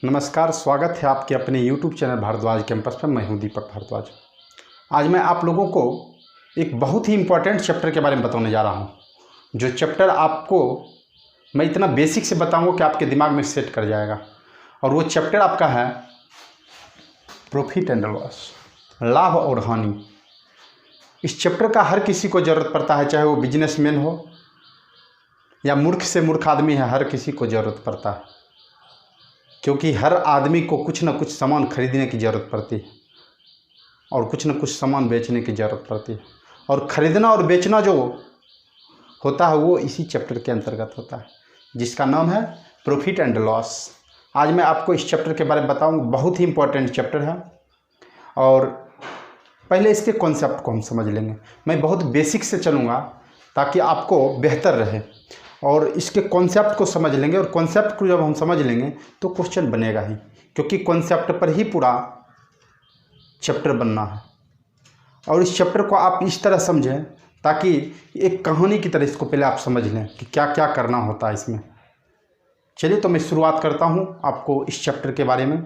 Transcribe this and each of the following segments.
नमस्कार, स्वागत है आपके अपने YouTube चैनल भारद्वाज कैंपस पर। मैं हूं दीपक भारद्वाज। आज मैं आप लोगों को एक बहुत ही इम्पोर्टेंट चैप्टर के बारे में बताने जा रहा हूं, जो चैप्टर आपको मैं इतना बेसिक से बताऊंगा कि आपके दिमाग में सेट कर जाएगा। और वो चैप्टर आपका है प्रॉफिट एंड लॉस, लाभ और हानि। इस चैप्टर का हर किसी को ज़रूरत पड़ता है, चाहे वो बिजनेसमैन हो या मूर्ख से मूर्ख आदमी है, हर किसी को ज़रूरत पड़ता है, क्योंकि हर आदमी को कुछ ना कुछ सामान खरीदने की ज़रूरत पड़ती है और कुछ ना कुछ सामान बेचने की ज़रूरत पड़ती है। और ख़रीदना और बेचना जो होता है वो इसी चैप्टर के अंतर्गत होता है, जिसका नाम है प्रॉफिट एंड लॉस। आज मैं आपको इस चैप्टर के बारे में बताऊंगा। बहुत ही इम्पोर्टेंट चैप्टर है और पहले इसके कॉन्सेप्ट को हम समझ लेंगे। मैं बहुत बेसिक से चलूँगा ताकि आपको बेहतर रहे, और इसके कॉन्सेप्ट को समझ लेंगे। और कॉन्सेप्ट को जब हम समझ लेंगे तो क्वेश्चन बनेगा ही, क्योंकि कॉन्सेप्ट पर ही पूरा चैप्टर बनना है। और इस चैप्टर को आप इस तरह समझें ताकि एक कहानी की तरह इसको पहले आप समझ लें कि क्या क्या करना होता है इसमें। चलिए तो मैं शुरुआत करता हूँ आपको इस चैप्टर के बारे में।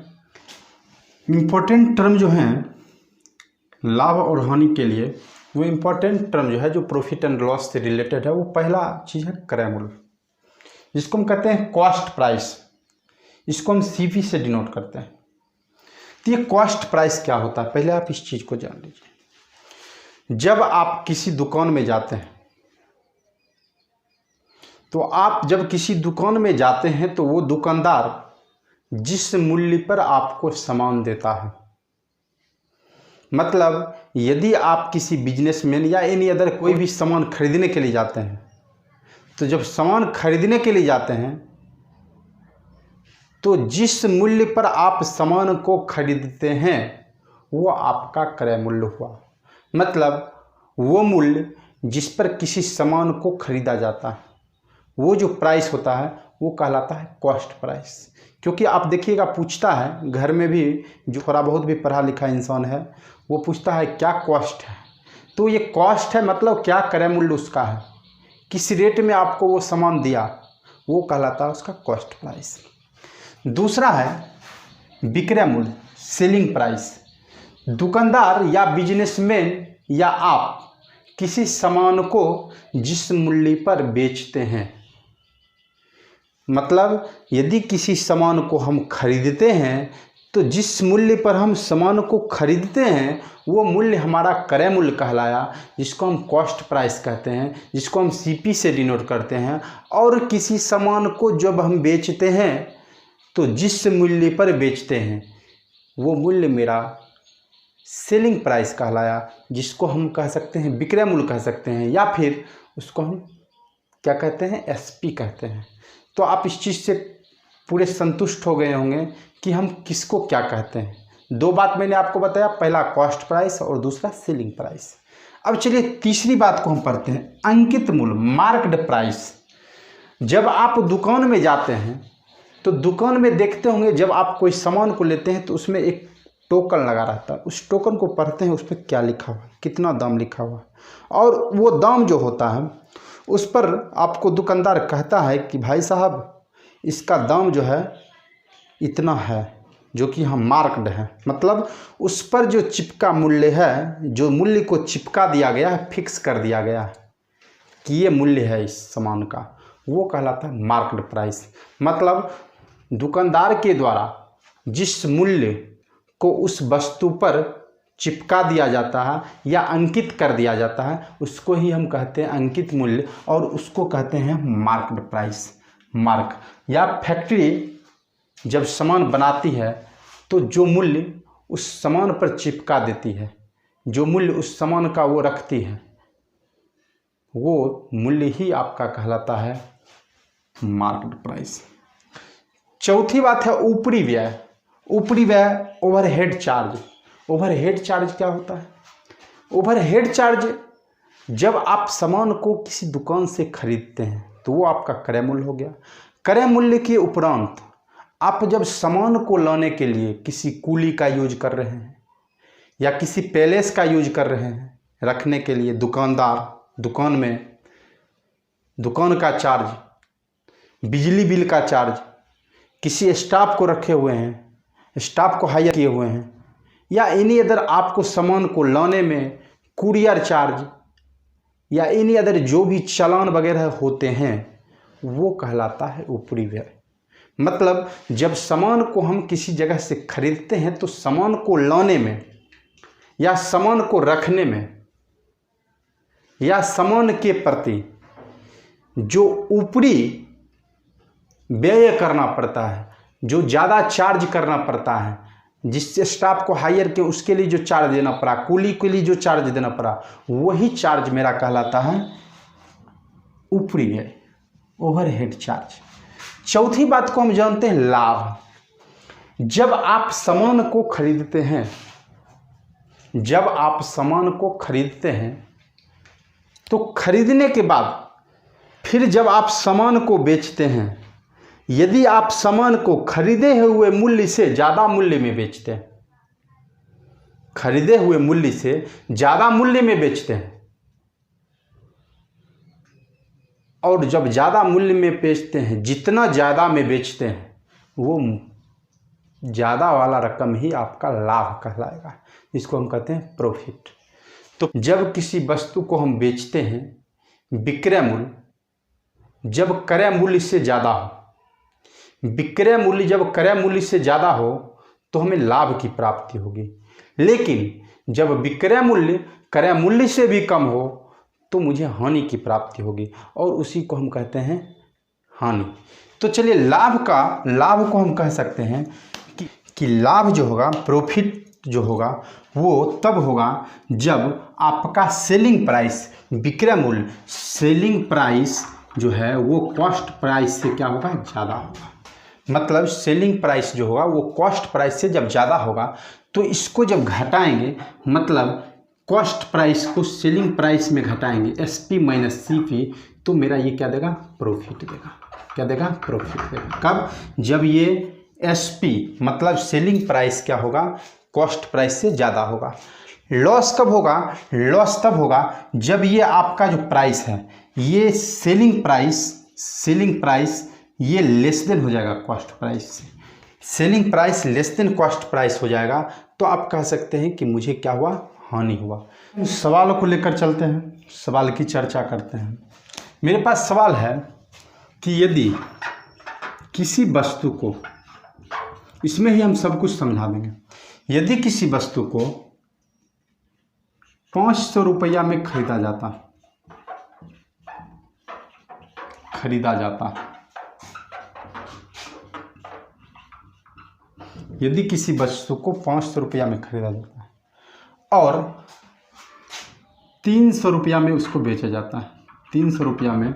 इम्पोर्टेंट टर्म जो हैं लाभ और हानि के लिए, वो इम्पोर्टेंट टर्म जो है जो प्रॉफिट एंड लॉस से रिलेटेड है, वो पहला चीज़ है क्रय मूल्य, जिसको हम कहते हैं कॉस्ट प्राइस। इसको हम सीपी से डिनोट करते हैं। तो ये कॉस्ट प्राइस क्या होता है, पहले आप इस चीज़ को जान लीजिए। जब आप किसी दुकान में जाते हैं तो वो दुकानदार जिस मूल्य पर आपको सामान देता है, मतलब यदि आप किसी बिजनेसमैन या एनी अदर कोई भी सामान खरीदने के लिए जाते हैं, तो जब सामान खरीदने के लिए जाते हैं तो जिस मूल्य पर आप सामान को खरीदते हैं वो आपका क्रय मूल्य हुआ। मतलब वो मूल्य जिस पर किसी सामान को खरीदा जाता है, वो जो प्राइस होता है वो कहलाता है कॉस्ट प्राइस। क्योंकि आप देखिएगा, पूछता है घर में भी, जो थोड़ा बहुत भी पढ़ा लिखा इंसान है वो पूछता है क्या कॉस्ट है। तो ये कॉस्ट है, मतलब क्या क्रय मूल्य उसका है, किस रेट में आपको वो सामान दिया, वो कहलाता है उसका कॉस्ट प्राइस। दूसरा है विक्रय मूल्य, सेलिंग प्राइस। दुकानदार या बिजनेसमैन या आप किसी सामान को जिस मूल्य पर बेचते हैं, मतलब यदि किसी सामान को हम खरीदते हैं तो जिस मूल्य पर हम सामान को खरीदते हैं वो मूल्य हमारा क्रय मूल्य कहलाया, जिसको हम कॉस्ट प्राइस कहते हैं, जिसको हम सीपी से डिनोट करते हैं। और किसी सामान को जब हम बेचते हैं तो जिस मूल्य पर बेचते हैं वो मूल्य मेरा सेलिंग प्राइस कहलाया, जिसको हम कह सकते हैं विक्रय मूल्य कह सकते हैं, या फिर उसको हम क्या कहते हैं, एसपी कहते हैं। तो आप इस चीज़ से पूरे संतुष्ट हो गए होंगे कि हम किसको क्या कहते हैं। दो बात मैंने आपको बताया, पहला कॉस्ट प्राइस और दूसरा सेलिंग प्राइस। अब चलिए तीसरी बात को हम पढ़ते हैं, अंकित मूल्य, मार्क्ड प्राइस। जब आप दुकान में जाते हैं तो दुकान में देखते होंगे, जब आप कोई सामान को लेते हैं तो उसमें एक टोकन लगा रहता है। उस टोकन को पढ़ते हैं, उस पर क्या लिखा हुआ है, कितना दाम लिखा हुआ है, और वो दाम जो होता है उस पर आपको दुकानदार कहता है कि भाई साहब इसका दाम जो है इतना है, जो कि यहाँ मार्क्ड है। मतलब उस पर जो चिपका मूल्य है, जो मूल्य को चिपका दिया गया है, फिक्स कर दिया गया है कि ये मूल्य है इस सामान का, वो कहलाता है मार्क्ड प्राइस। मतलब दुकानदार के द्वारा जिस मूल्य को उस वस्तु पर चिपका दिया जाता है या अंकित कर दिया जाता है, उसको ही हम कहते हैं अंकित मूल्य, और उसको कहते हैं मार्क्ड प्राइस। मार्क या फैक्ट्री जब सामान बनाती है तो जो मूल्य उस सामान पर चिपका देती है, जो मूल्य उस सामान का वो रखती है, वो मूल्य ही आपका कहलाता है मार्क्ड प्राइस। चौथी बात है ऊपरी व्यय। ऊपरी व्यय, ओवरहेड चार्ज। ओवरहेड चार्ज क्या होता है? ओवरहेड चार्ज, जब आप सामान को किसी दुकान से खरीदते हैं तो वो आपका क्रय मूल्य हो गया। क्रय मूल्य के उपरांत आप जब सामान को लाने के लिए किसी कूली का यूज कर रहे हैं या किसी पैलेस का यूज कर रहे हैं रखने के लिए, दुकानदार दुकान में, दुकान का चार्ज, बिजली बिल का चार्ज, किसी स्टाफ को रखे हुए हैं, स्टाफ को हायर किए हुए हैं, या एनी अदर आपको सामान को लाने में कुरियर चार्ज या एनी अदर जो भी चालान वगैरह होते हैं वो कहलाता है ऊपरी व्यय। मतलब जब सामान को हम किसी जगह से खरीदते हैं तो सामान को लाने में या सामान को रखने में या सामान के प्रति जो ऊपरी व्यय करना पड़ता है, जो ज़्यादा चार्ज करना पड़ता है, जिससे स्टाफ को हायर किया उसके लिए जो चार्ज देना पड़ा, कूली के लिए जो चार्ज देना पड़ा, वही चार्ज मेरा कहलाता है ऊपरी व्यय, ओवरहेड चार्ज। चौथी बात को हम जानते हैं लाभ। जब आप सामान को खरीदते हैं, जब आप सामान को खरीदते हैं तो खरीदने के बाद फिर जब आप सामान को बेचते हैं, यदि आप सामान को खरीदे हुए मूल्य से ज़्यादा मूल्य में बेचते हैं, खरीदे हुए मूल्य से ज़्यादा मूल्य में बेचते हैं, और जब ज़्यादा मूल्य में बेचते हैं, जितना ज़्यादा में बेचते हैं वो ज़्यादा वाला रकम ही आपका लाभ कहलाएगा, इसको हम कहते हैं प्रॉफिट। तो जब किसी वस्तु को हम बेचते हैं, विक्रय मूल्य जब क्रय मूल्य से ज़्यादा हो, विक्रय मूल्य जब क्रय मूल्य से ज़्यादा हो तो हमें लाभ की प्राप्ति होगी, लेकिन जब विक्रय मूल्य क्रय मूल्य से भी कम हो तो मुझे हानि की प्राप्ति होगी, और उसी को हम कहते हैं हानि। तो चलिए लाभ को हम कह सकते हैं कि लाभ जो होगा, प्रॉफिट जो होगा वो तब होगा जब आपका सेलिंग प्राइस, विक्रय मूल्य, सेलिंग प्राइस जो है वो कॉस्ट प्राइस से क्या होगा, ज़्यादा होगा। मतलब सेलिंग प्राइस जो होगा वो कॉस्ट प्राइस से जब ज़्यादा होगा तो इसको जब घटाएंगे, मतलब कॉस्ट प्राइस को सेलिंग प्राइस में घटाएंगे, SP माइनस CP, तो मेरा ये क्या देगा, प्रॉफिट देगा। क्या देगा, प्रॉफिट देगा। कब, जब ये SP मतलब सेलिंग प्राइस क्या होगा, कॉस्ट प्राइस से ज़्यादा होगा। लॉस कब होगा, लॉस तब होगा जब ये आपका जो प्राइस है, ये सेलिंग प्राइस ये लेस देन हो जाएगा कॉस्ट प्राइस से, selling price less than cost price हो जाएगा, तो आप कह सकते हैं कि मुझे क्या हुआ, हानि हुआ। सवालों को लेकर चलते हैं, सवाल की चर्चा करते हैं। मेरे पास सवाल है कि यदि किसी वस्तु को, इसमें ही हम सब कुछ समझा देंगे, यदि किसी वस्तु को 500 रुपया में खरीदा जाता, यदि किसी वस्तु को 500 रुपया में खरीदा जाता है और 300 रुपया में उसको बेचा जाता है, 300 रुपया में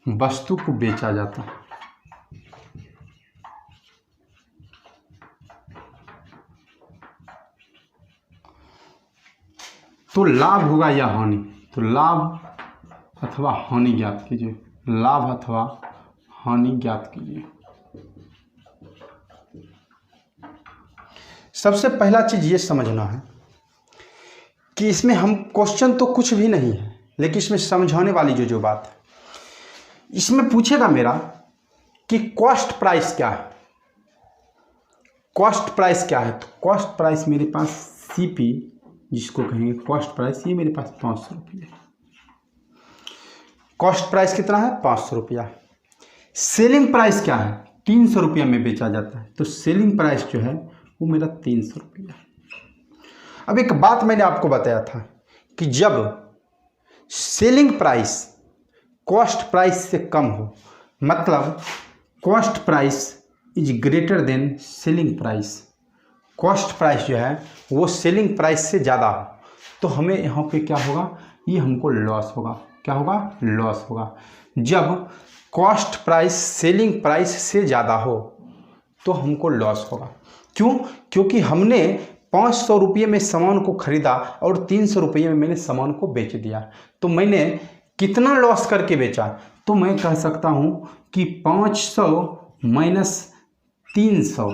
वस्तु को बेचा जाता है, तो लाभ होगा या हानि। तो लाभ अथवा हानि ज्ञात कीजिए, लाभ अथवा हानि ज्ञात कीजिए। सबसे पहला चीज ये समझना है कि इसमें हम क्वेश्चन तो कुछ भी नहीं है, लेकिन इसमें समझाने वाली जो बात है, इसमें पूछेगा मेरा कि कॉस्ट प्राइस क्या है, कॉस्ट प्राइस क्या है। तो कॉस्ट प्राइस मेरे पास CP जिसको कहेंगे कॉस्ट प्राइस, ये मेरे पास 500 रुपये। कॉस्ट प्राइस कितना है, 500 रुपया। सेलिंग प्राइस क्या है, 300 रुपया में बेचा जाता है, तो सेलिंग प्राइस जो है वो मेरा 300 रुपया। अब एक बात मैंने आपको बताया था कि जब सेलिंग प्राइस कॉस्ट प्राइस से कम हो, मतलब cost price is greater than selling price, cost price जो है वो सेलिंग प्राइस से ज़्यादा हो, तो हमें यहाँ पे क्या होगा, ये हमको लॉस होगा। क्या होगा, लॉस होगा। जब कॉस्ट प्राइस सेलिंग प्राइस से ज़्यादा हो तो हमको लॉस होगा। क्यों, क्योंकि हमने 500 रुपये में सामान को खरीदा और 300 रुपये में मैंने सामान को बेच दिया, तो मैंने कितना लॉस करके बेचा। तो मैं कह सकता हूँ कि 500 माइनस 300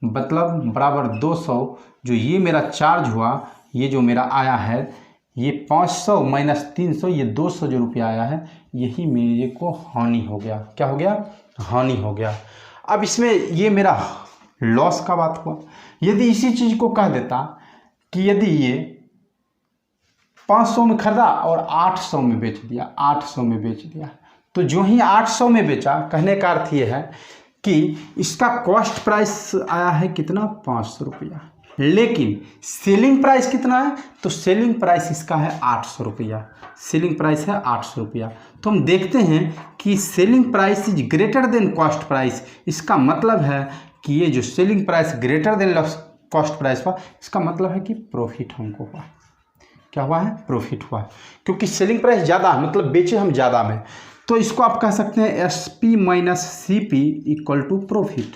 मतलब बराबर 200, जो ये मेरा चार्ज हुआ, ये जो मेरा आया है, ये 500 माइनस 300, ये 200 जो रुपया आया है, यही मेरे को हानि हो गया। क्या हो गया? हानि हो गया। अब इसमें ये मेरा लॉस का बात हुआ। यदि इसी चीज़ को कह देता कि यदि ये 500 में खरीदा और 800 में बेच दिया, 800 में बेच दिया, तो जो ही 800 में बेचा, कहने का अर्थ ये है कि इसका कॉस्ट प्राइस आया है कितना? 500 रुपया, लेकिन सेलिंग प्राइस कितना है? तो सेलिंग प्राइस इसका है 800 रुपया। सेलिंग प्राइस है 800 रुपया। तो हम देखते हैं कि selling price is greater than cost price. इसका मतलब है कि ये जो selling price greater than cost price हुआ, इसका मतलब है कि प्रॉफिट हमको हुआ। क्या हुआ है? प्रॉफिट हुआ, क्योंकि सेलिंग प्राइस ज़्यादा है, मतलब बेचे हम ज़्यादा में। तो इसको आप कह सकते हैं SP minus CP equal to profit.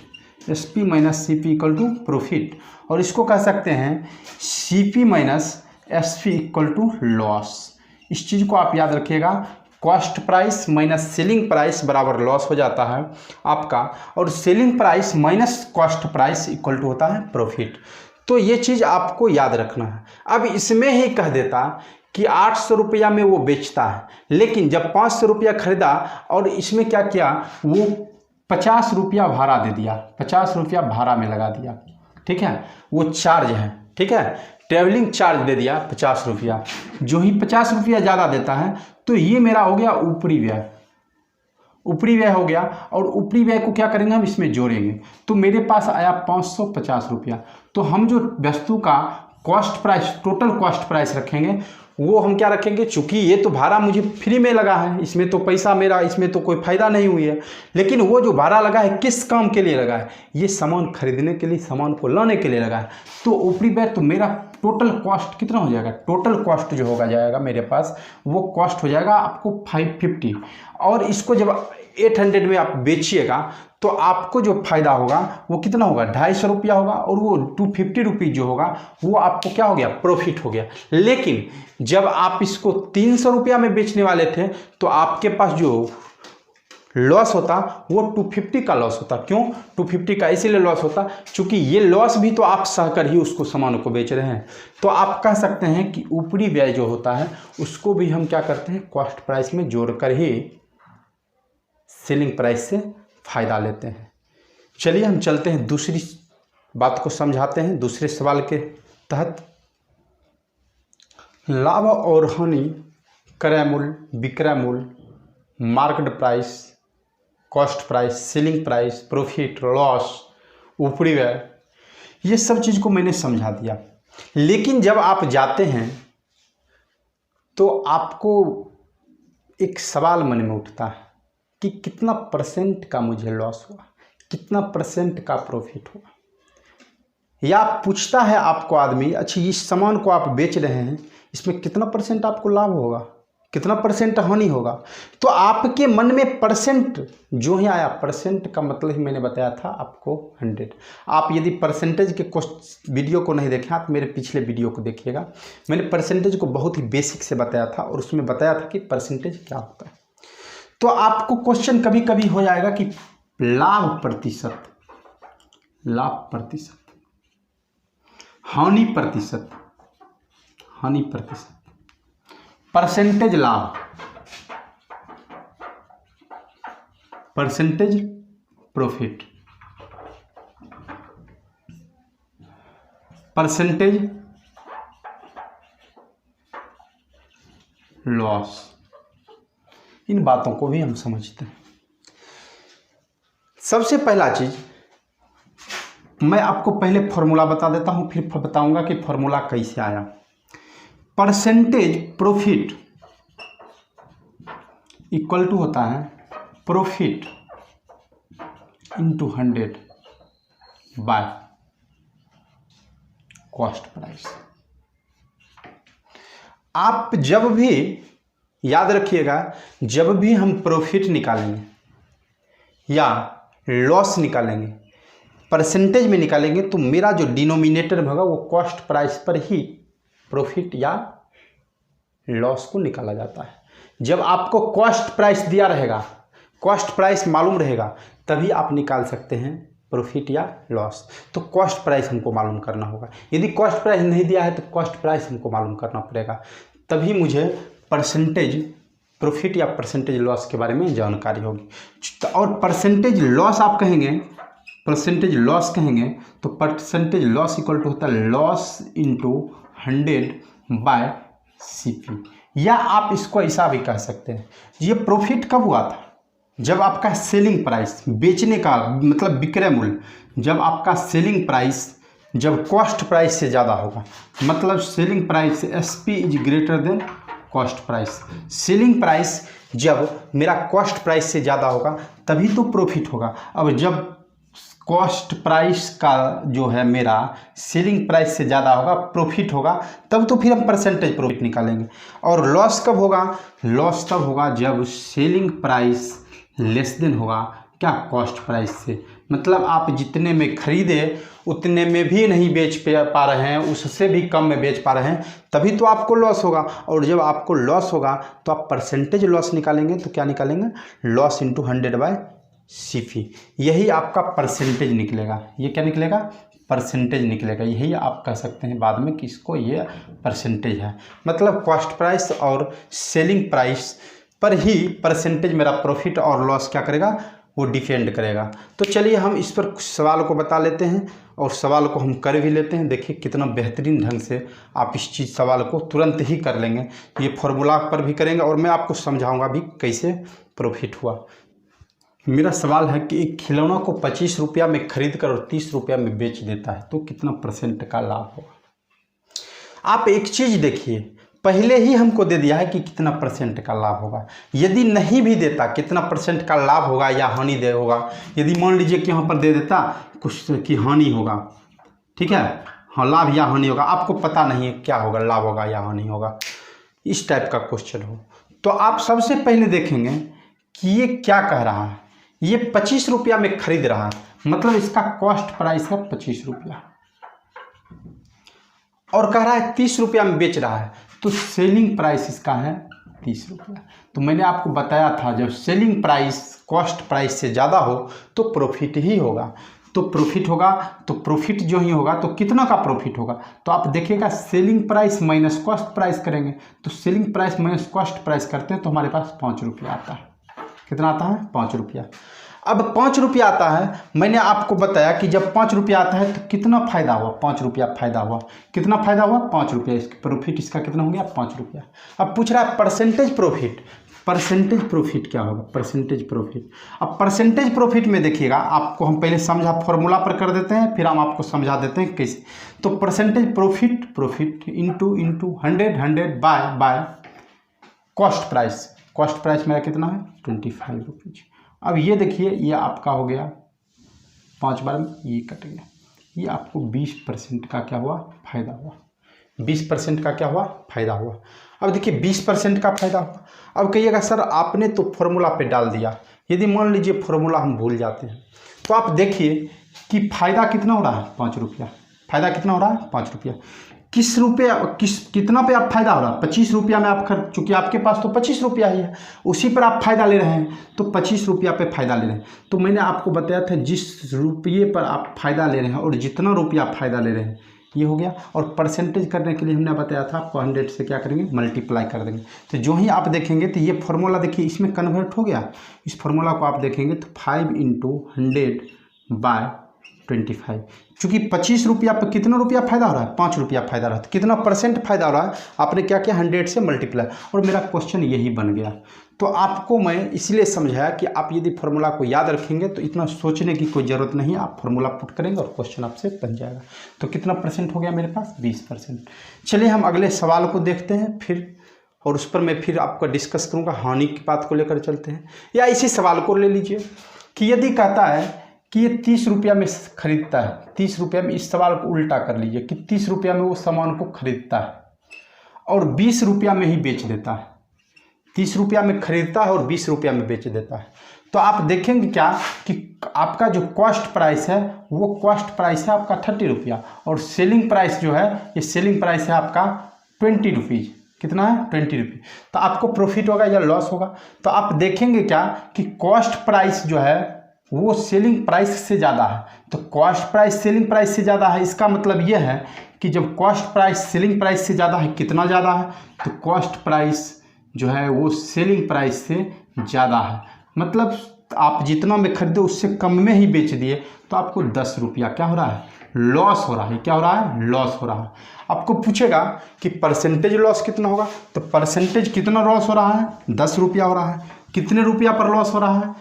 SP minus CP equal to profit. और इसको कह सकते हैं CP minus SP equal to loss. इस चीज़ को आप याद रखिएगा, cost price minus selling price बराबर लॉस हो जाता है आपका, और selling price minus cost price equal to होता है प्रॉफिट। तो ये चीज़ आपको याद रखना है। अब इसमें ही कह देता कि 800 रुपया में वो बेचता है, लेकिन जब 500 रुपया खरीदा और इसमें क्या किया, वो 50 रुपया भाड़ा दे दिया, 50 रुपया भाड़ा में लगा दिया। ठीक है, वो चार्ज है। ठीक है, ट्रेवलिंग चार्ज दे दिया 50 रुपया। जो ही 50 रुपया ज़्यादा देता है, तो ये मेरा हो गया ऊपरी व्यय। ऊपरी व्यय हो गया, और ऊपरी व्यय को क्या करेंगे, हम इसमें जोड़ेंगे। तो मेरे पास आया 550 रुपया। तो हम जो वस्तु का cost price, total cost price रखेंगे, वो हम क्या रखेंगे, चूंकि ये तो भाड़ा मुझे फ्री में लगा है, इसमें तो पैसा मेरा, इसमें तो कोई फ़ायदा नहीं हुई है, लेकिन वो जो भाड़ा लगा है किस काम के लिए लगा है, ये सामान खरीदने के लिए, सामान को लाने के लिए लगा है। तो ऊपरी व्यय, तो मेरा टोटल कॉस्ट कितना हो जाएगा? टोटल कॉस्ट जो होगा जाएगा मेरे पास, वो कॉस्ट हो जाएगा आपको 550। और इसको जब 800 में आप बेचिएगा, तो आपको जो फ़ायदा होगा वो कितना होगा? 250 रुपया होगा, और वो 250 रुपीज़ जो होगा वो आपको क्या हो गया? प्रॉफिट हो गया। लेकिन जब आप इसको 300 रुपया में बेचने वाले थे, तो आपके पास जो लॉस होता वो 250 का लॉस होता। क्यों 250 का? इसीलिए लॉस होता क्योंकि ये लॉस भी तो आप सहकर ही उसको सामानों को बेच रहे हैं। तो आप कह सकते हैं कि ऊपरी व्यय जो होता है उसको भी हम क्या करते हैं, कॉस्ट प्राइस में जोड़कर ही सेलिंग प्राइस से फ़ायदा लेते हैं। चलिए हम चलते हैं, दूसरी बात को समझाते हैं दूसरे सवाल के तहत। लाभ और हानि, क्रय मूल्य, विक्रय मूल्य, market price, cost price, selling price, profit, loss, ऊपरी व्यय, ये सब चीज़ को मैंने समझा दिया। लेकिन जब आप जाते हैं तो आपको एक सवाल मन में उठता है कि कितना % का मुझे लॉस हुआ, कितना % का प्रॉफिट हुआ। या पूछता है आपको आदमी, अच्छा इस सामान को आप बेच रहे हैं, इसमें कितना % आपको लाभ होगा, कितना % हानि होगा। तो आपके मन में % जो ही आया, % का मतलब ही मैंने बताया था आपको 100। आप यदि परसेंटेज के वीडियो को नहीं देखें, आप मेरे पिछले वीडियो को देखिएगा। मैंने परसेंटेज को बहुत ही बेसिक से बताया था, और उसमें बताया था कि परसेंटेज क्या होता है। तो आपको क्वेश्चन कभी कभी हो जाएगा कि लाभ प्रतिशत, लाभ प्रतिशत, हानि प्रतिशत, हानि प्रतिशत, परसेंटेज लाभ, परसेंटेज प्रॉफिट, परसेंटेज लॉस। इन बातों को भी हम समझते हैं। सबसे पहला चीज मैं आपको पहले फॉर्मूला बता देता हूं, फिर बताऊंगा कि फॉर्मूला कैसे आया। परसेंटेज प्रॉफिट इक्वल टू होता है profit into 100 by cost price. आप जब भी याद रखिएगा, जब भी हम प्रॉफिट निकालेंगे या लॉस निकालेंगे, परसेंटेज में निकालेंगे, तो मेरा जो डिनोमिनेटर होगा वो कॉस्ट प्राइस पर ही प्रॉफिट या लॉस को निकाला जाता है। जब आपको कॉस्ट प्राइस दिया रहेगा, कॉस्ट प्राइस मालूम रहेगा, तभी आप निकाल सकते हैं प्रॉफिट या लॉस। तो कॉस्ट प्राइस हमको मालूम करना होगा। यदि कॉस्ट प्राइस नहीं दिया है तो कॉस्ट प्राइस हमको मालूम करना पड़ेगा, तभी मुझे परसेंटेज प्रॉफिट या परसेंटेज लॉस के बारे में जानकारी होगी। और परसेंटेज लॉस आप कहेंगे, परसेंटेज लॉस कहेंगे तो परसेंटेज लॉस इक्वल टू होता है लॉस इंटू 100/CP, या आप इसको ऐसा भी कह सकते हैं। ये प्रॉफिट कब हुआ था? जब आपका सेलिंग प्राइस, बेचने का मतलब विक्रय मूल्य, जब आपका सेलिंग प्राइस जब कॉस्ट प्राइस से ज़्यादा होगा, मतलब selling price SP is greater than cost price. Selling price जब मेरा कॉस्ट प्राइस से ज़्यादा होगा तभी तो प्रॉफिट होगा। अब जब कॉस्ट प्राइस का जो है मेरा सेलिंग प्राइस से ज़्यादा होगा, प्रॉफिट होगा, तब तो फिर हम परसेंटेज प्रॉफिट निकालेंगे। और लॉस कब होगा? लॉस तब होगा जब सेलिंग प्राइस लेस देन होगा क्या? कॉस्ट प्राइस से। मतलब आप जितने में खरीदे उतने में भी नहीं बेच पा रहे हैं, उससे भी कम में बेच पा रहे हैं, तभी तो आपको लॉस होगा। और जब आपको लॉस होगा तो आप परसेंटेज लॉस निकालेंगे, तो क्या निकालेंगे? लॉस इंटू 100/CP, यही आपका परसेंटेज निकलेगा। ये क्या निकलेगा? परसेंटेज निकलेगा। यही आप कह सकते हैं बाद में कि इसको ये परसेंटेज है। मतलब कॉस्ट प्राइस और सेलिंग प्राइस पर ही परसेंटेज मेरा प्रॉफिट और लॉस क्या करेगा? वो डिपेंड करेगा। तो चलिए हम इस पर कुछ सवाल को बता लेते हैं और सवाल को हम कर भी लेते हैं। देखिए कितना बेहतरीन ढंग से आप इस चीज़ सवाल को तुरंत ही कर लेंगे। ये फॉर्मूला पर भी करेंगे और मैं आपको समझाऊंगा भी कैसे प्रॉफिट हुआ। मेरा सवाल है कि एक खिलौना को 25 रुपया में खरीद कर और 30 रुपया में बेच देता है तो कितना % का लाभ होगा? आप एक चीज़ देखिए, पहले ही हमको दे दिया है कि कितना % का लाभ होगा। यदि नहीं भी देता कितना % का लाभ होगा या हानि दे होगा, यदि मान लीजिए कि यहाँ पर दे देता कुछ की हानि होगा, ठीक है, हाँ लाभ या हानि होगा, आपको पता नहीं है क्या होगा, लाभ होगा या हानि होगा, इस टाइप का क्वेश्चन हो, तो आप सबसे पहले देखेंगे कि ये क्या कह रहा है। ये 25 रुपया में खरीद रहा है, मतलब इसका कॉस्ट प्राइस है 25 रुपया, और कह रहा है 30 रुपया में बेच रहा है, तो सेलिंग प्राइस इसका है 30 रुपया। तो मैंने आपको बताया था जब सेलिंग प्राइस कॉस्ट प्राइस से ज़्यादा हो तो प्रॉफिट ही होगा। तो प्रॉफिट होगा, तो प्रॉफिट जो ही होगा तो कितना का प्रॉफिट होगा? तो आप देखिएगा selling price minus cost price करेंगे, तो selling price minus cost price करते हैं तो हमारे पास 5 रुपया आता है। कितना आता है? 5 रुपया। अब 5 रुपया आता है, मैंने आपको बताया कि जब 5 रुपया आता है तो कितना फ़ायदा हुआ? 5 रुपया फ़ायदा हुआ। कितना फ़ायदा हुआ? 5 रुपया। इसका प्रॉफिट इसका कितना हो गया? 5 रुपया। अब पूछ रहा है परसेंटेज प्रॉफिट। परसेंटेज प्रॉफिट क्या होगा? Percentage profit. अब परसेंटेज प्रॉफिट में देखिएगा, आपको हम पहले समझा फॉर्मूला पर कर देते हैं, फिर हम आपको समझा देते हैं कैसे। तो percentage profit into 100 by cost price. Cost price मेरा कितना है? 25 रुपीज़। अब ये देखिए, ये आपका हो गया 5 बार में ये कट गया, ये आपको 20% का क्या हुआ? फायदा हुआ। 20% का क्या हुआ? फायदा हुआ। अब देखिए 20% का फायदा हुआ। अब कहिएगा सर आपने तो फॉर्मूला पे डाल दिया, यदि मान लीजिए फॉर्मूला हम भूल जाते हैं तो आप देखिए कि फायदा कितना हो रहा है? 5 रुपया। फायदा कितना हो रहा है? 5 रुपया। किस रुपया कितना पे आप फायदा हो रहा है? 25 रुपया में आप खर्च, चूँकि आपके पास तो 25 रुपया ही है, उसी पर आप फायदा ले रहे हैं, तो 25 रुपया पे फायदा ले रहे हैं। तो मैंने आपको बताया था जिस रुपये पर आप फायदा ले रहे हैं और जितना रुपया आप फायदा ले रहे हैं, ये हो गया। और परसेंटेज करने के लिए हमने बताया था आपको 100 से क्या करेंगे? मल्टीप्लाई कर देंगे। तो जो ही आप देखेंगे तो ये फॉर्मूला देखिए इसमें कन्वर्ट हो गया। इस फॉर्मूला को आप देखेंगे तो 5 × 100/25, चूँकि 25 रुपया पर कितना रुपया फायदा हो रहा है? 5 रुपया फायदा रहा है, तो कितना % फायदा हो रहा है? आपने क्या किया? 100 से मल्टीप्लाई, और मेरा क्वेश्चन यही बन गया। तो आपको मैं इसलिए समझाया कि आप यदि फॉर्मूला को याद रखेंगे तो इतना सोचने की कोई ज़रूरत नहीं है, आप फॉर्मूला पुट करेंगे और क्वेश्चन आपसे बन जाएगा। तो कितना % हो गया मेरे पास? 20%। चलिए हम अगले सवाल को देखते हैं फिर, और उस पर मैं फिर आपको डिस्कस करूँगा। हानि की बात को लेकर चलते हैं, या इसी सवाल को ले लीजिए कि यदि कहता है कि ये 30 रुपया में खरीदता है, 30 रुपया में, इस सवाल को उल्टा कर लीजिए कि 30 रुपया में वो सामान को खरीदता है और 20 रुपया में ही बेच देता है। 30 रुपया में खरीदता है और 20 रुपया में बेच देता है। तो आप देखेंगे क्या कि आपका जो कॉस्ट प्राइस है वो कॉस्ट प्राइस है आपका 30 रुपया, और सेलिंग प्राइस जो है ये सेलिंग प्राइस है आपका 20 रुपीज़। कितना है? 20 रुपये। तो आपको प्रॉफिट होगा या लॉस होगा? तो आप देखेंगे क्या कि कॉस्ट प्राइस जो है वो सेलिंग प्राइस से ज़्यादा है। तो कॉस्ट प्राइस सेलिंग प्राइस से ज़्यादा है, इसका मतलब ये है कि जब कॉस्ट प्राइस सेलिंग प्राइस से ज़्यादा है, कितना ज़्यादा है, तो कॉस्ट प्राइस जो है वो सेलिंग प्राइस से ज़्यादा है, मतलब आप जितना में खरीदे उससे कम में ही बेच दिए, तो आपको 10 रुपया क्या हो रहा है, लॉस हो रहा है। क्या हो रहा है, लॉस हो रहा है। आपको पूछेगा कि परसेंटेज लॉस कितना होगा, तो परसेंटेज कितना लॉस हो रहा है, 10 रुपया हो रहा है। कितने रुपया पर लॉस हो रहा है,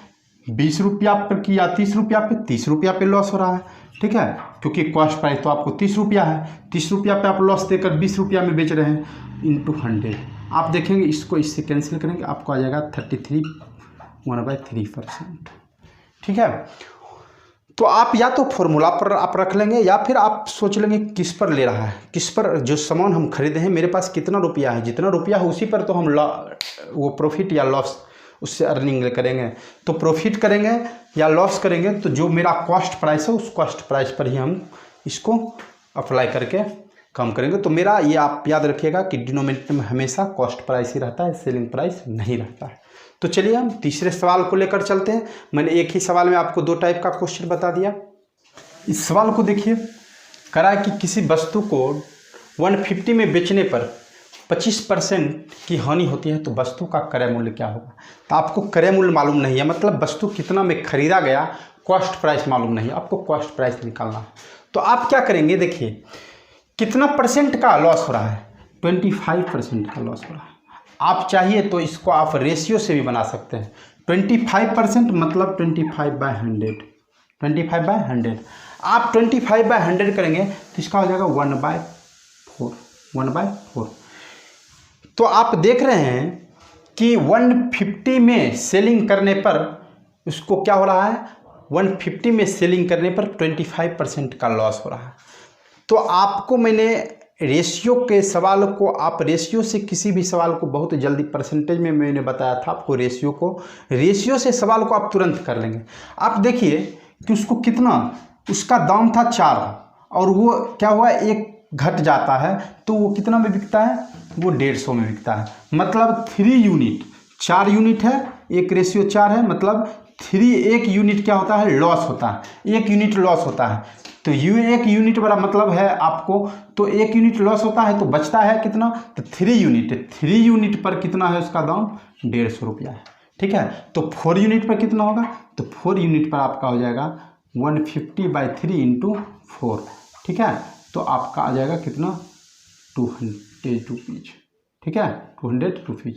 20 रुपया पर की या 30 रुपया पे, 30 रुपया पे लॉस हो रहा है, ठीक है, क्योंकि कॉस्ट प्राइस तो आपको 30 रुपया है, 30 रुपया पे आप लॉस देकर 20 रुपया में बेच रहे हैं, इंटू 100। आप देखेंगे इसको इससे कैंसिल करेंगे, आपको आ जाएगा 33/3%, ठीक है। तो आप या तो फॉर्मूला पर आप रख लेंगे या फिर आप सोच लेंगे किस पर ले रहा है, किस पर जो सामान हम खरीदे हैं मेरे पास कितना रुपया है, जितना रुपया है उसी पर तो हम वो प्रॉफिट या लॉस उससे अर्निंग करेंगे। तो प्रॉफिट करेंगे या लॉस करेंगे, तो जो मेरा कॉस्ट प्राइस है उस कॉस्ट प्राइस पर ही हम इसको अप्लाई करके कम करेंगे। तो मेरा ये आप याद रखिएगा कि डिनोमिनेटर में हमेशा कॉस्ट प्राइस ही रहता है, सेलिंग प्राइस नहीं रहता है। तो चलिए हम तीसरे सवाल को लेकर चलते हैं। मैंने एक ही सवाल में आपको 2 टाइप का क्वेश्चन बता दिया। इस सवाल को देखिए, कह रहा है कि किसी वस्तु को 150 में बेचने पर 25% की हानि होती है, तो वस्तु का क्रय मूल्य क्या होगा। तो आपको क्रय मूल्य मालूम नहीं है, मतलब वस्तु कितना में खरीदा गया, कॉस्ट प्राइस मालूम नहीं है, आपको कॉस्ट प्राइस निकालना है। तो आप क्या करेंगे, देखिए कितना परसेंट का लॉस हो रहा है, 25% का लॉस हो रहा है। आप चाहिए तो इसको आप रेशियो से भी बना सकते हैं। 25% मतलब 25/100, 25/100। आप 25/100 करेंगे तो इसका हो जाएगा 1/4, 1/4। तो आप देख रहे हैं कि 150 में सेलिंग करने पर उसको क्या हो रहा है, 150 में सेलिंग करने पर 25% का लॉस हो रहा है। तो आपको मैंने रेशियो के सवाल को, आप रेशियो से किसी भी सवाल को बहुत जल्दी, परसेंटेज में मैंने बताया था आपको रेशियो से सवाल को आप तुरंत कर लेंगे। आप देखिए कि उसको कितना, उसका दाम था 4 और वो क्या हुआ 1 घट जाता है, तो वो कितना में बिकता है, वो 150 में बिकता है। मतलब 3 यूनिट, 4 यूनिट है, 1 रेशियो 4 है, मतलब 1 यूनिट क्या होता है, लॉस होता है, 1 यूनिट लॉस होता है। तो 1 यूनिट बड़ा मतलब है आपको, तो 1 यूनिट लॉस होता है तो बचता है कितना, तो 3 यूनिट। 3 यूनिट पर कितना है उसका दाम, 150 रुपया है, ठीक है। तो 4 यूनिट पर कितना होगा, तो 4 यूनिट पर आपका हो जाएगा 150/3 × 4, ठीक है। तो आपका आ जाएगा कितना, 200 रुपीज़, ठीक है, 200 रुपीज़।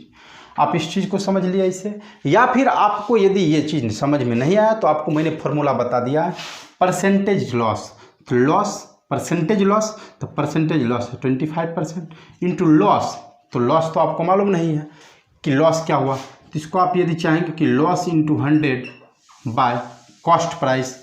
आप इस चीज़ को समझ लिया इससे। या फिर आपको यदि ये चीज़ समझ में नहीं आया तो आपको मैंने फॉर्मूला बता दिया है, परसेंटेज लॉस। तो लॉस, परसेंटेज लॉस, तो परसेंटेज लॉस है 25% इंटू लॉस। तो लॉस तो आपको मालूम नहीं है कि लॉस क्या हुआ, तो इसको आप यदि चाहेंगे कि loss into 100 by cost price,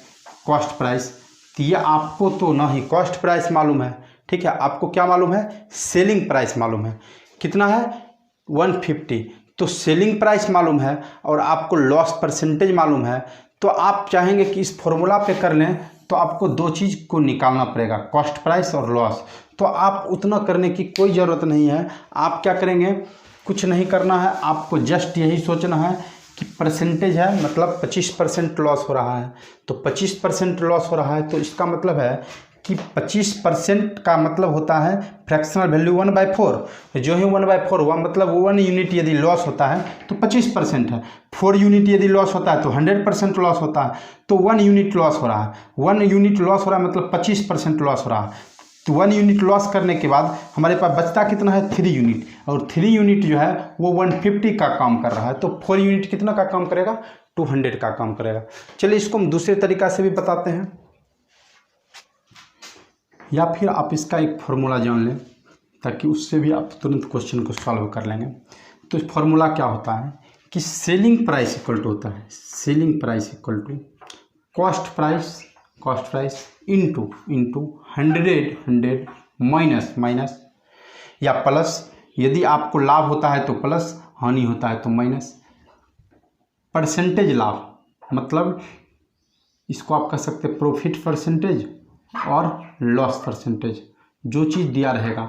तो ये आपको तो ना ही कॉस्ट प्राइस मालूम है, ठीक है, आपको क्या मालूम है, सेलिंग प्राइस मालूम है। कितना है, 150। तो सेलिंग प्राइस मालूम है और आपको लॉस परसेंटेज मालूम है। तो आप चाहेंगे कि इस फॉर्मूला पे कर लें, तो आपको 2 चीज़ को निकालना पड़ेगा, कॉस्ट प्राइस और लॉस। तो आप उतना करने की कोई ज़रूरत नहीं है। आप क्या करेंगे, कुछ नहीं करना है, आपको जस्ट यही सोचना है कि परसेंटेज है, मतलब 25% लॉस हो रहा है। तो 25% लॉस हो रहा है, तो इसका मतलब है कि 25% का मतलब होता है फ्रैक्शनल वैल्यू 1/4। जो ही 1/4 हुआ, मतलब 1 यूनिट यदि लॉस होता है तो 25% है, 4 यूनिट यदि लॉस होता है तो 100% लॉस होता है। तो 1 यूनिट लॉस हो रहा है, 1 यूनिट लॉस हो रहा है, मतलब 25% लॉस हो रहा है। तो 1 यूनिट लॉस करने के बाद हमारे पास बचता कितना है, 3 यूनिट, और 3 यूनिट जो है वो 150 का काम कर रहा है। तो 4 यूनिट कितना का काम करेगा, 200 का काम करेगा। चलिए इसको हम दूसरे तरीका से भी बताते हैं, या फिर आप इसका एक फार्मूला जान लें ताकि उससे भी आप तुरंत क्वेश्चन को सॉल्व कर लेंगे। तो फार्मूला क्या होता है कि सेलिंग प्राइस इक्वल टू होता है, selling price equal to cost price into 100 minus या प्लस, यदि आपको लाभ होता है तो प्लस, हानि होता है तो माइनस। परसेंटेज लाभ, मतलब इसको आप कह सकते हैं प्रॉफिट परसेंटेज और लॉस परसेंटेज, जो चीज़ दिया रहेगा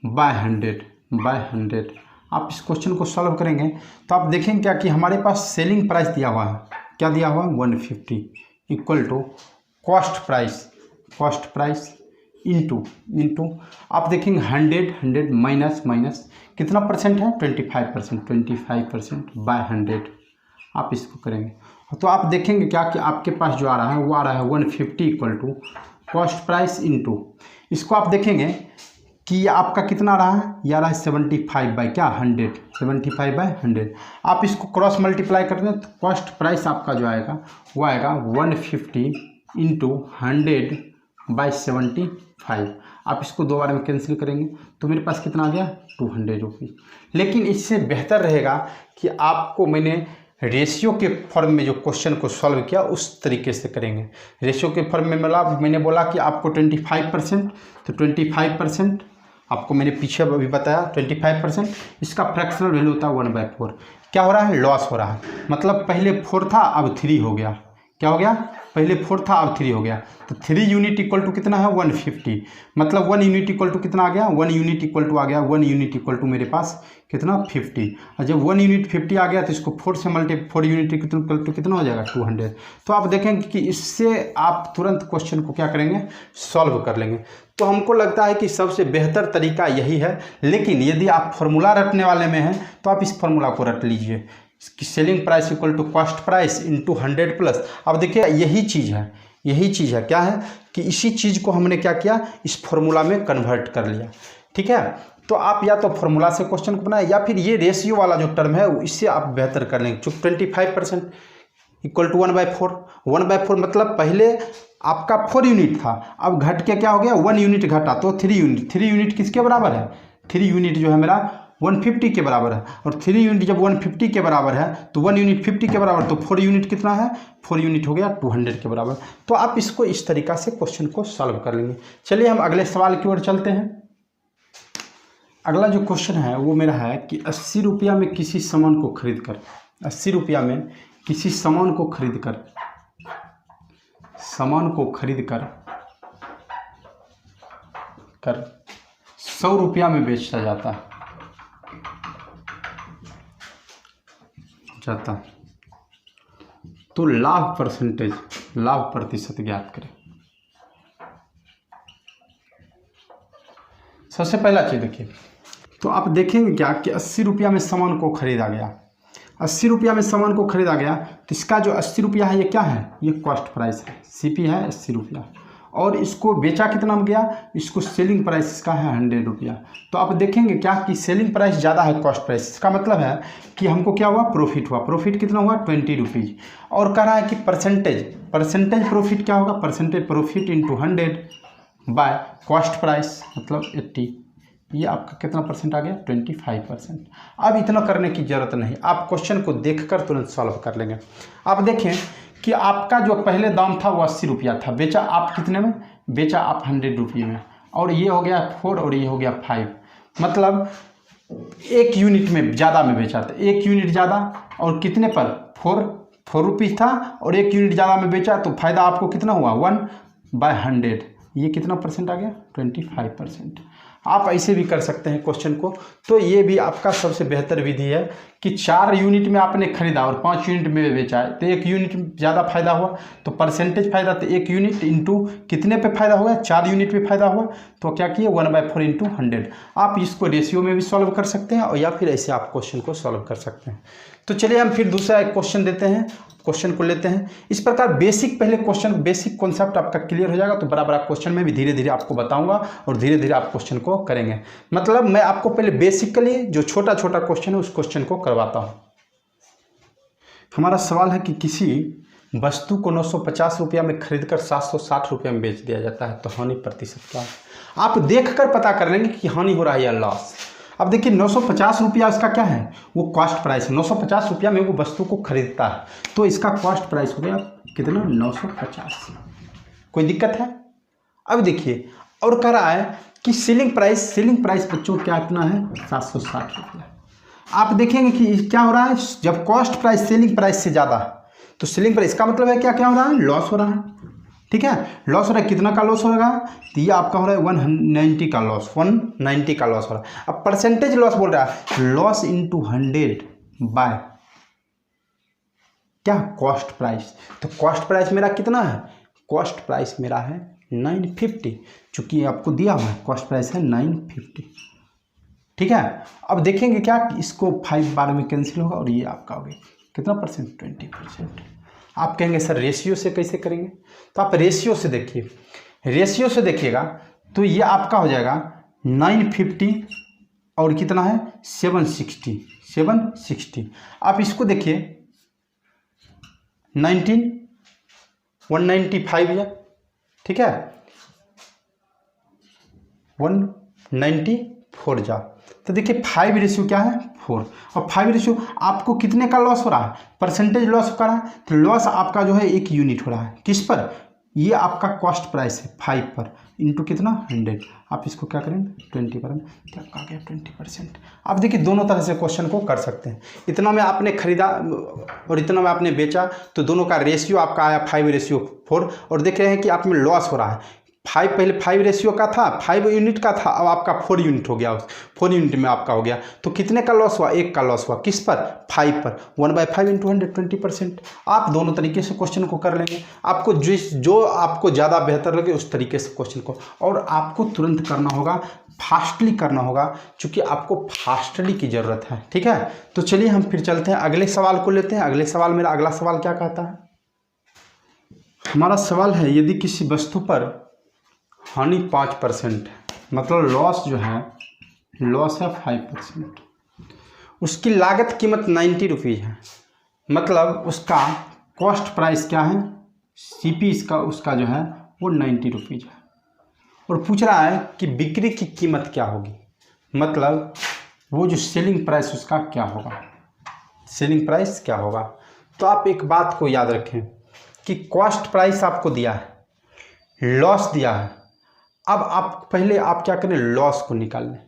बाय 100। आप इस क्वेश्चन को सॉल्व करेंगे तो आप देखेंगे क्या कि हमारे पास सेलिंग प्राइस दिया हुआ है, क्या दिया हुआ है, 150 equal to cost price into आप देखेंगे 100 माइनस कितना परसेंट है 25% बाय 100 आप इसको करेंगे तो आप देखेंगे क्या कि आपके पास जो आ रहा है वो आ रहा है 150 equal to cost price into इसको आप देखेंगे कि आपका कितना रहा है, ये आ रहा है 75 बाई क्या 100 75 बाई 100 आप इसको क्रॉस मल्टीप्लाई करते हैं तो कॉस्ट प्राइस आपका जो आएगा वो आएगा 150 इंटू 100 बाई 75 आप इसको दो बार में कैंसिल करेंगे तो मेरे पास कितना आ गया 200 रुपीज़। लेकिन इससे बेहतर रहेगा कि आपको मैंने रेशियो के फॉर्म में जो क्वेश्चन को सॉल्व किया उस तरीके से करेंगे। रेशियो के फॉर्म में मतलब मैंने बोला कि आपको 25% तो 25% आपको मैंने पीछे अभी बताया 25% इसका फ्रैक्शनल वैल्यू होता है 1/4। क्या हो रहा है लॉस हो रहा है, मतलब पहले 4 था अब 3 हो गया। क्या हो गया पहले 4 था अब 3 हो गया तो 3 यूनिट इक्वल टू कितना है 150 मतलब 1 यूनिट इक्वल टू कितना आ गया 1 यूनिट इक्वल टू आ गया 1 यूनिट इक्वल टू मेरे पास कितना 50 और जब 1 यूनिट 50 आ गया तो इसको 4 से मल्टीप्लाई 4 यूनिट इक्वल टू कितना हो जाएगा 200। तो आप देखेंगे कि इससे आप तुरंत क्वेश्चन को क्या करेंगे सॉल्व कर लेंगे। तो हमको लगता है कि सबसे बेहतर तरीका यही है, लेकिन यदि आप फॉर्मूला रटने वाले में हैं तो आप इस फॉर्मूला को रट लीजिए कि selling price equal to cost price into 100 plus. अब देखिए यही चीज़ है क्या है कि इसी चीज़ को हमने क्या किया इस फॉर्मूला में कन्वर्ट कर लिया। ठीक है, तो आप या तो फॉर्मूला से क्वेश्चन को बनाए या फिर ये रेशियो वाला जो टर्म है इससे आप बेहतर कर लेंगे। चूँकि 25% इक्वल टू 1/4 मतलब पहले आपका 4 यूनिट था अब घट के क्या हो गया 1 यूनिट घटा तो 3 यूनिट किसके बराबर है 3 यूनिट जो है मेरा 150 के बराबर है और 3 यूनिट जब 150 के बराबर है तो 1 यूनिट 50 के बराबर तो 4 यूनिट कितना है 4 यूनिट हो गया 200 के बराबर। तो आप इसको इस तरीक़ा से क्वेश्चन को सॉल्व कर लेंगे। चलिए हम अगले सवाल की ओर चलते हैं। अगला जो क्वेश्चन है वो मेरा है कि 80 रुपया में किसी सामान को खरीद कर 80 रुपया में किसी सामान को खरीद कर 100 रुपया में बेचा जाता तो लाभ प्रतिशत ज्ञात करें। सबसे पहला चीज़ देखिए, तो आप देखेंगे क्या कि 80 रुपया में सामान को खरीदा गया 80 रुपया में सामान को खरीदा गया तो इसका जो 80 रुपया है ये क्या है ये कॉस्ट प्राइस है सीपी है 80 रुपया और इसको बेचा कितना में गया इसको सेलिंग प्राइस इसका है 100 रुपया। तो आप देखेंगे क्या कि सेलिंग प्राइस ज़्यादा है कॉस्ट प्राइस, इसका मतलब है कि हमको क्या हुआ प्रॉफिट कितना हुआ 20 रुपीज़ और कह रहा है कि परसेंटेज प्रॉफिट क्या होगा percentage profit into 100 by cost price मतलब 80 ये आपका कितना परसेंट आ गया 25%। अब इतना करने की ज़रूरत नहीं, आप क्वेश्चन को देखकर तुरंत सॉल्व कर लेंगे। आप देखें कि आपका जो पहले दाम था वो 80 रुपया था, बेचा आप कितने में बेचा आप 100 रुपये में और ये हो गया 4 और ये हो गया 5 मतलब 1 यूनिट में ज़्यादा में बेचा था 1 यूनिट ज़्यादा और कितने पर 4 रुपीज़ था और 1 यूनिट ज़्यादा में बेचा तो फ़ायदा आपको कितना हुआ 1/100 ये कितना परसेंट आ गया 25%। आप ऐसे भी कर सकते हैं क्वेश्चन को। तो ये भी आपका सबसे बेहतर विधि है कि 4 यूनिट में आपने खरीदा और 5 यूनिट में बेचा है तो 1 यूनिट ज़्यादा फायदा हुआ तो परसेंटेज फायदा तो 1 यूनिट इंटू कितने पे फायदा हुआ 4 यूनिट पे फायदा हुआ तो क्या किए 1/4 इंटू 100। आप इसको रेशियो में भी सॉल्व कर सकते हैं और या फिर ऐसे आप क्वेश्चन को सॉल्व कर सकते हैं। तो चलिए हम फिर दूसरा एक क्वेश्चन देते हैं, क्वेश्चन को लेते हैं। इस प्रकार पहले क्वेश्चन बेसिक कॉन्सेप्ट आपका क्लियर हो जाएगा तो बड़ा क्वेश्चन में भी धीरे धीरे आपको बताऊंगा और धीरे धीरे आप क्वेश्चन को करेंगे। मतलब मैं आपको पहले बेसिकली जो छोटा क्वेश्चन है उस क्वेश्चन को करवाता हूं। हमारा सवाल है कि किसी वस्तु को 950 रुपया में खरीदकर 760 रुपया में बेच दिया जाता है तो हानि प्रतिशत क्या है। आप देखकर पता कर लेंगे कि हानि हो रहा है या लॉस। अब देखिए 950 रुपया इसका क्या है वो कॉस्ट प्राइस है, 950 रुपया में वो वस्तु को खरीदता है तो इसका कॉस्ट प्राइस हो गया कितना 950। कोई दिक्कत है। अब देखिए और कह रहा है कि सेलिंग प्राइस बच्चों क्या कितना है 760 रुपया। आप देखेंगे कि क्या हो रहा है जब कॉस्ट प्राइस सेलिंग प्राइस से ज़्यादा तो सेलिंग प्राइस का मतलब है क्या हो रहा है लॉस हो रहा है। ठीक है, लॉस हो रहा है, कितना का लॉस हो रहा है तो ये आपका हो रहा है 190 का लॉस हो रहा है। अब परसेंटेज लॉस बोल रहा है लॉस इंटू 100 बाय क्या कॉस्ट प्राइस। तो कॉस्ट प्राइस मेरा कितना है कॉस्ट प्राइस मेरा है 950, चूँकि आपको दिया हुआ है कॉस्ट प्राइस है 950। ठीक है, अब देखेंगे क्या इसको 5 बार में कैंसिल होगा और ये आपका हो गया कितना परसेंट, 20%। आप कहेंगे सर रेशियो से कैसे करेंगे, तो आप रेशियो से देखिए, रेशियो से देखिएगा तो ये आपका हो जाएगा 950 और कितना है 760। आप इसको देखिए 195 या, ठीक है 194 जा, तो देखिए 5 रेशियो क्या है 4, और 5 रेशियो आपको कितने का लॉस हो रहा है, परसेंटेज लॉस कर रहा है, तो लॉस आपका जो है 1 यूनिट हो रहा है किस पर, ये आपका कॉस्ट प्राइस है 5 पर इंटू कितना 100, आप इसको क्या करेंगे 20 पर, क्या आ गया 20%। आप देखिए दोनों तरह से क्वेश्चन को कर सकते हैं, इतना में आपने खरीदा और इतना में आपने बेचा, तो दोनों का रेशियो आपका आया 5:4, और देख रहे हैं कि आप में लॉस हो रहा है, 5 पहले 5 रेशियो का था, 5 यूनिट का था, अब आपका 4 यूनिट हो गया, 4 यूनिट में आपका हो गया, तो कितने का लॉस हुआ, 1 का लॉस हुआ किस पर 5 पर, 1/5 इंटू 100 20%। आप दोनों तरीके से क्वेश्चन को कर लेंगे, आपको जो आपको ज़्यादा बेहतर लगे उस तरीके से क्वेश्चन को, और आपको तुरंत करना होगा, फास्टली करना होगा, क्योंकि आपको फास्टली की ज़रूरत है। ठीक है, तो चलिए हम फिर चलते हैं अगले सवाल को लेते हैं। अगले सवाल मेरा अगला सवाल क्या कहता है, हमारा सवाल है यदि किसी वस्तु पर हानि 5% है, मतलब लॉस जो है लॉस है 5%, उसकी लागत कीमत 90 रुपीज़ है, मतलब उसका कॉस्ट प्राइस क्या है CP उसका जो है वो 90 रुपीज़ है, और पूछ रहा है कि बिक्री की कीमत क्या होगी, मतलब वो जो सेलिंग प्राइस उसका क्या होगा, सेलिंग प्राइस क्या होगा। तो आप एक बात को याद रखें कि कॉस्ट प्राइस आपको दिया है, लॉस दिया है, अब आप पहले आप क्या करें लॉस को निकाल लें,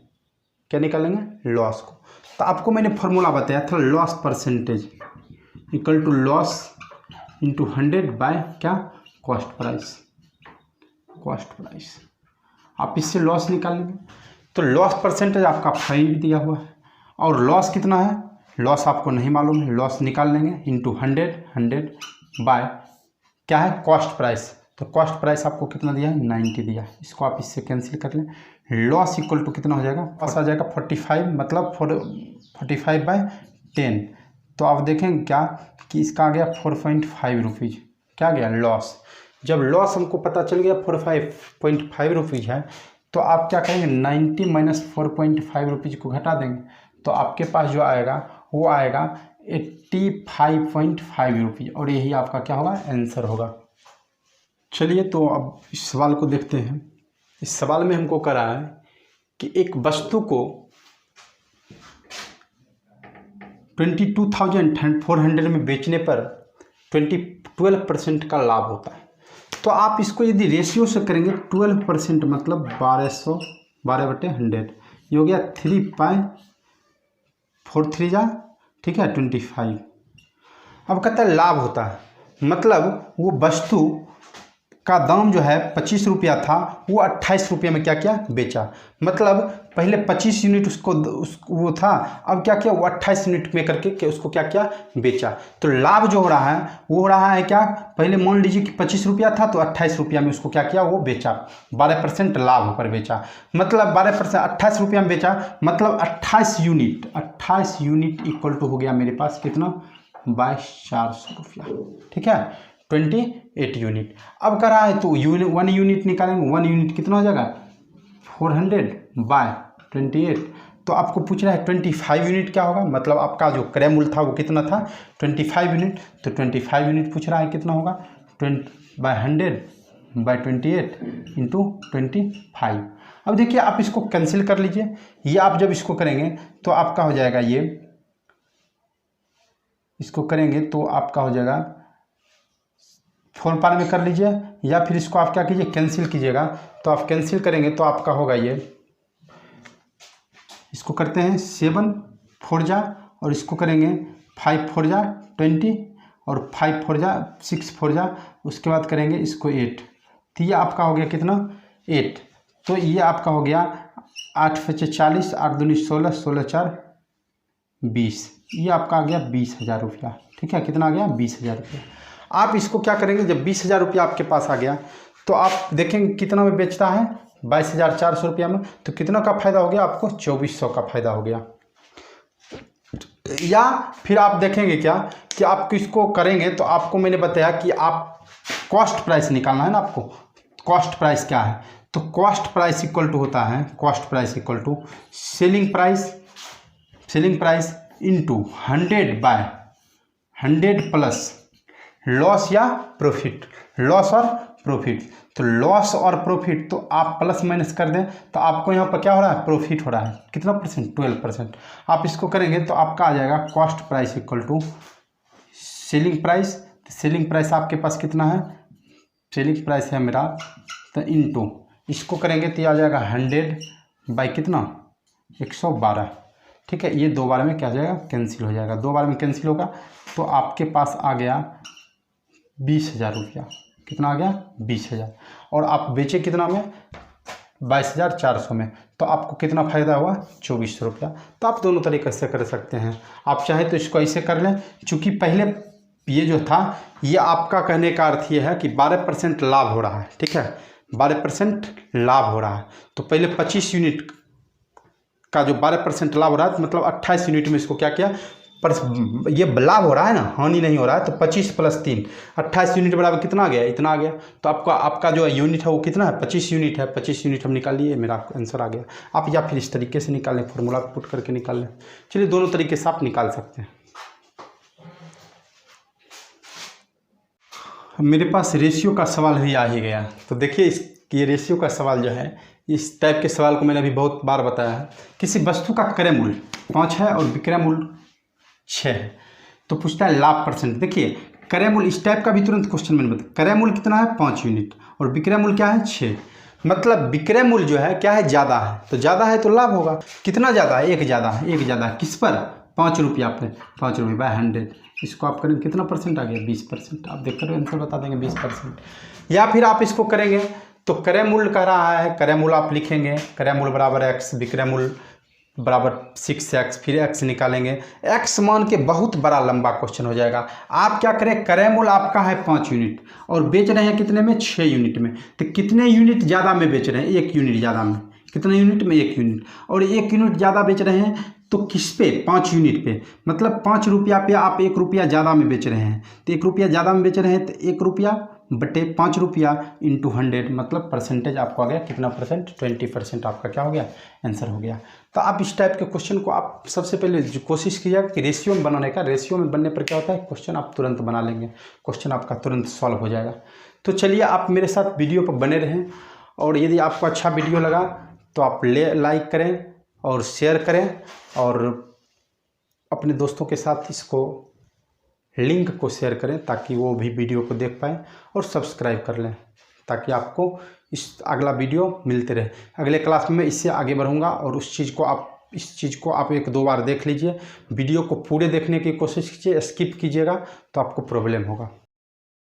क्या निकालेंगे लॉस को। तो आपको मैंने फॉर्मूला बताया था, loss percentage equal to loss into 100 by क्या कॉस्ट प्राइस, आप इससे लॉस निकालेंगे, तो लॉस परसेंटेज आपका 5 दिया हुआ है, और लॉस कितना है, लॉस आपको नहीं मालूम है, लॉस निकाल लेंगे इंटू 100 बाय क्या है कॉस्ट प्राइस, तो कॉस्ट प्राइस आपको कितना दिया है 90 दिया है, इसको आप इससे कैंसिल कर लें, लॉस इक्वल टू कितना हो जाएगा, पास आ जाएगा 45, मतलब 45/10। तो आप देखेंगे क्या कि इसका आ गया 4.5 रुपीज़, क्या गया लॉस। जब लॉस हमको पता चल गया 4.5 रुपीज़ है, तो आप क्या करेंगे 90 माइनस 4.5 रुपीज़ को घटा देंगे, तो आपके पास जो आएगा वो आएगा 85.5 रुपीज़, और यही आपका क्या होगा आंसर होगा। चलिए तो अब इस सवाल को देखते हैं। इस सवाल में हमको करा है कि एक वस्तु को 22,400 में बेचने पर 12% का लाभ होता है। तो आप इसको यदि रेशियो से करेंगे 12% मतलब 12/100, ये हो गया 3/43 जा, ठीक है 25। अब कहता है लाभ होता है, मतलब वो वस्तु का दाम जो है 25 रुपया था, वो 28 रुपये में क्या किया बेचा, मतलब पहले 25 यूनिट वो था, अब क्या किया वो 28 यूनिट में करके उसको क्या किया बेचा। तो लाभ जो हो रहा है वो हो रहा है क्या, पहले मान लीजिए कि 25 रुपया था, तो 28 रुपया में उसको क्या किया वो बेचा, 12% लाभ होकर बेचा, मतलब 12% 28 रुपया में बेचा, मतलब 28 यूनिट इक्वल टू हो गया मेरे पास कितना 22,400 रुपया, ठीक है 28 यूनिट। अब करा है तो 1 यूनिट निकालेंगे, 1 यूनिट कितना हो जाएगा 400/28। तो आपको पूछ रहा है 25 यूनिट क्या होगा, मतलब आपका जो क्रय मूल्य था वो कितना था 25 यूनिट, तो 25 यूनिट पूछ रहा है कितना होगा 100/100/28 इंटू 25। अब देखिए आप इसको कैंसिल कर लीजिए, ये आप जब इसको करेंगे तो आपका हो जाएगा, ये इसको करेंगे तो आपका हो जाएगा 4 पार में कर लीजिए, या फिर इसको आप क्या कीजिए कैंसिल कीजिएगा, तो आप कैंसिल करेंगे तो आपका होगा ये, इसको करते हैं 7 4 जा, और इसको करेंगे 5 4 जा 20, और 5 4 जा 6 4 जा, उसके बाद करेंगे इसको 8, तो ये आपका हो गया कितना 8। तो ये आपका हो गया 8 5 40, 8 दूनी 16, 16 4 20, ये आपका आ गया 20,000 रुपया, ठीक है कितना आ गया 20,000 रुपया। आप इसको क्या करेंगे, जब 20,000 रुपया आपके पास आ गया, तो आप देखेंगे कितना में बेचता है 22,400 रुपया में, तो कितना का फ़ायदा हो गया आपको 2400 का फ़ायदा हो गया। या फिर आप देखेंगे क्या कि आप किसको करेंगे तो आपको मैंने बताया कि आप कॉस्ट प्राइस निकालना है ना आपको। कॉस्ट प्राइस क्या है, तो कॉस्ट प्राइस इक्वल टू होता है, cost price equal to selling price into 100/100 plus loss या प्रॉफिट, लॉस और प्रॉफिट। तो लॉस और प्रॉफिट तो आप प्लस माइनस कर दें तो आपको यहाँ पर क्या हो रहा है, प्रॉफिट हो रहा है। कितना परसेंट, 12%। आप इसको करेंगे तो आपका आ जाएगा cost price equal to selling price. Selling price आपके पास कितना है, सेलिंग प्राइस है मेरा तो इनटू इसको करेंगे तो आ जाएगा 100 कितना 112। ठीक है, ये 2 बार में क्या हो जाएगा, कैंसिल हो जाएगा। 2 बार में कैंसिल होगा तो आपके पास आ गया 20,000 रुपया। कितना आ गया 20,000। और आप बेचे कितना में 22,400 में, तो आपको कितना फ़ायदा हुआ 2400 रुपया। तो आप दोनों तरीके से कर सकते हैं। आप चाहे तो इसको ऐसे कर लें, चूँकि पहले ये जो था ये आपका कहने का अर्थ ये है कि 12% लाभ हो रहा है। ठीक है, 12% लाभ हो रहा है। तो पहले 25 यूनिट का जो 12% लाभ हो रहा है तो मतलब 28 यूनिट में इसको क्या किया, पर ये लाभ हो रहा है ना, हानि नहीं हो रहा है। तो 25 + 3 28 यूनिट बराबर कितना आ गया, इतना आ गया। तो आपका जो यूनिट है वो कितना है, 25 यूनिट है। 25 यूनिट हम निकाल लिए, मेरा आंसर आ गया। आप या फिर इस तरीके से निकालें, फॉर्मूला पुट करके निकाल लें। चलिए दोनों तरीके से आप निकाल सकते हैं। मेरे पास रेशियो का सवाल भी आ ही गया। तो देखिए ये रेशियो का सवाल जो है, इस टाइप के सवाल को मैंने अभी बहुत बार बताया है। किसी वस्तु का क्रय मूल्य 5 है और विक्रय मूल्य 6 है, तो पूछता है लाभ परसेंट। देखिए क्रय मूल्य इस टाइप का भी तुरंत क्वेश्चन मैंने बताया। क्रय मूल्य कितना है 5 यूनिट और विक्रय मूल्य क्या है 6। मतलब विक्रय मूल्य जो है क्या है, ज़्यादा है, तो ज़्यादा है तो लाभ होगा। कितना ज़्यादा है, एक ज़्यादा है। एक ज़्यादा है किस पर, 5 रुपया पे, 5 रुपये बाय 100। इसको आप करेंगे कितना परसेंट आ गया 20%। आप देख कर आंसर बता देंगे 20%। या फिर आप इसको करेंगे तो क्रय मूल्य कह रहा है, क्रय मूल्य आप लिखेंगे, क्रय मूल्य बराबर x, विक्रय मूल्य बराबर 6x, फिर x निकालेंगे। x मान के बहुत बड़ा लंबा क्वेश्चन हो जाएगा। आप क्या करें, क्रय मूल्य आपका है 5 यूनिट और बेच रहे हैं कितने में, 6 यूनिट में। तो कितने यूनिट ज़्यादा में बेच रहे हैं, 1 यूनिट ज़्यादा में। कितने यूनिट में, 1 यूनिट। और 1 यूनिट ज़्यादा बेच रहे हैं तो किस पे, 5 यूनिट पे। मतलब 5 रुपया पे आप 1 रुपया ज़्यादा में बेच रहे हैं। तो 1 रुपया ज़्यादा में बेच रहे हैं तो 1 रुपया बटे 5 रुपया इंटू 100, मतलब परसेंटेज आपको आ गया कितना परसेंट, 20% आपका क्या हो गया, आंसर हो गया। तो आप इस टाइप के क्वेश्चन को आप सबसे पहले जो कोशिश कीजिएगा कि रेशियो में बनाने का। रेशियो में बनने पर क्या होता है, क्वेश्चन आप तुरंत बना लेंगे, क्वेश्चन आपका तुरंत सॉल्व हो जाएगा। तो चलिए आप मेरे साथ वीडियो पर बने रहें, और यदि आपको अच्छा वीडियो लगा तो आप लाइक करें और शेयर करें, और अपने दोस्तों के साथ इसको लिंक को शेयर करें ताकि वो भी वीडियो को देख पाएँ, और सब्सक्राइब कर लें ताकि आपको इस अगला वीडियो मिलते रहे। अगले क्लास में इससे आगे बढ़ूंगा, और इस चीज़ को आप 1-2 बार देख लीजिए। वीडियो को पूरे देखने की कोशिश कीजिए, स्किप कीजिएगा तो आपको प्रॉब्लम होगा।